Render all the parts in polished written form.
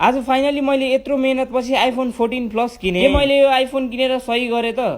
आज फाइनली मैले यत्रो मेहनत पछि आइफोन 14 प्लस किने। मैले यो आइफोन किनेर सही गरे त।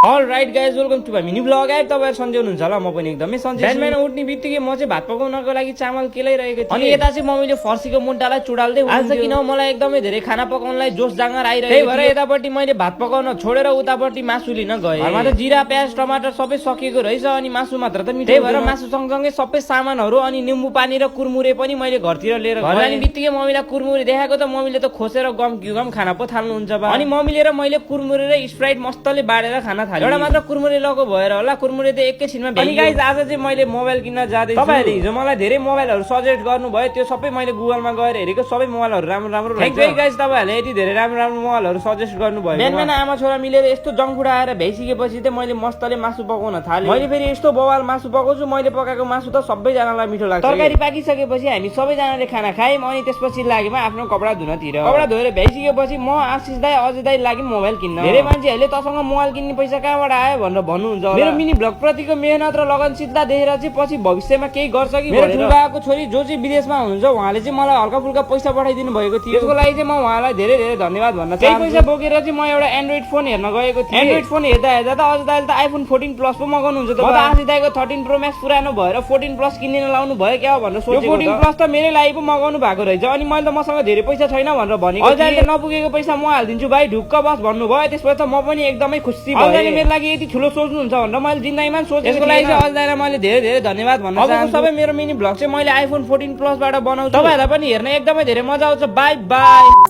All right guys, welcome to my mini vlog. तपाईहरु सन्चै हुनुहुन्छ होला, म पनि एकदमै सन्चै छु। बिहान उठ्ने बित्तिकै म चाहिँ भात पकाउनको लागि चामल केलाइरहेको थिएँ। अनि यता चाहिँ मम्मीले फर्सीको मुन्टालाई चुडाल्दै हुनुहुन्थ्यो। आज किन मलाई एकदमै धेरै खाना पकाउनलाई जोश जाँगर आइरहेको थियो। त्यही भएर यतापट्टि मैले भात पकाउन छोडेर उतापट्टि मासु लिन गएँ। घरमा त जिरा प्याज टमाटर सबै सकिएको रहेछ, अनि मासु मात्र त मिठो। त्यही भएर मासु सँगसँगै सबै सामानहरु अनि निम्बु पानी र कुरमुरे पनि मैले घरतिर लिएर गएँ। अनि बित्तिकै मम्मीलाई कुरमुरे देखाएको त मम्मीले त खोसेर गम खाना पो थाल्नुहुन्छ बा। अनि मम्मीले र मैले कुरमुरे र स्प्राइट मस्तले बाडेर खाना थाल्यौं। एउटा मात्र कुरमुरे लगो भएर होला, कुरमुरे त एकैछिनमा भ्याइयो। अनि गाइस आज चाहिँ मैले मोबाइल किन्न जाँदै छु। तपाईहरुले हिजो मलाई धेरै मोबाइलहरु सजेस्ट गर्नुभयो, त्यो सबै मैले गुगलमा गएर हेरेको, सबै मोबाइलहरु राम्रो रहेछ। थ्यांक यू गाइस, तपाईहरुले यति धेरै राम्रो मोबाइलहरु सजेस्ट गर्नुभयो। बिहान आमा छोरा मिलेर यस्तो जङफुडा आएर भ्याइसकेपछि त मैले मस्तले मासु पकाउन थालेँ। मैले फेरि यस्तो बवाल मासु पकाउँछु, मैले पकाएको मासु त सबैजनालाई मिठो लाग्छ। तरकारी पाकिसकेपछि हामी सबैजनाले खाना खायौं, अनि त्यसपछि लाग्यौं आफ्नो कपडा धुनतिर। कपडा धोएर भ्याइसकेपछि म आशिष दाइ अजय दाइ लाग्यौं मोबाइल किन्न। धेरै मान्छेहरूले तसँग मोबाइल किन्ने पैसा कहाँबाट आयो भनेर भन्नुहुन्छ। मेरो मिनी भ्लग प्रतिको मेहनत र लगनशीलता देखेर चाहिँ पछि भविष्यमा केही गर्छ कि मेरो ठुलाको छोरी जो चाहिँ विदेशमा हुनुहुन्छ, उहाँले चाहिँ मलाई हल्का फुल्का पैसा पठाइदिनु भएको थियो। त्यसको लागि चाहिँ म उहाँलाई धेरै धेरै धन्यवाद भन्न चाहन्छु। त्यही पैसा बोकेर चाहिँ म एउटा एन्ड्रोइड फोन हेर्न गएको थिएँ। एन्ड्रोइड फोन हेर्दा हेर्दा त अजय दाइले त आइफोन 14 प्लस पो मगाउनुहुन्छ त। म त आशिष दाइको 13 प्रो म्याक्स पुरानो भएर 14 प्लस किन्न लाउनु भयो क्या भनेर सोचेको। 14 प्लस त मेरै लागि पो मगाउनु भएको रहेछ। अनि मैले त मसँग धेरै पैसा छैन भनेर भनेको। अजय दाइले नपुगेको पैसा म हालिदिन्छु भाइ, ढुक्क बस भन्नुभयो। त्यसपछि त म पनि एकदमै खुसी भएँ। अजय दाइले मेरो लागि यति ठुलो सोच्नुहुन्छ भनेर मैले जिन्दगीमा सोचेको। त्यसको लागि चाहिँ अजय दाइलाई मैले धेरै धेरै धन्यवाद भन्न चाहन्छु। अब सबै मेरो मिनी भ्लग चाहिँ मैले आइफोन 14 प्लस बाट बनाउँछु। तपाईहरुलाई पनि हेर्न एकदमै धेरै मजा आउँछ। Bye bye.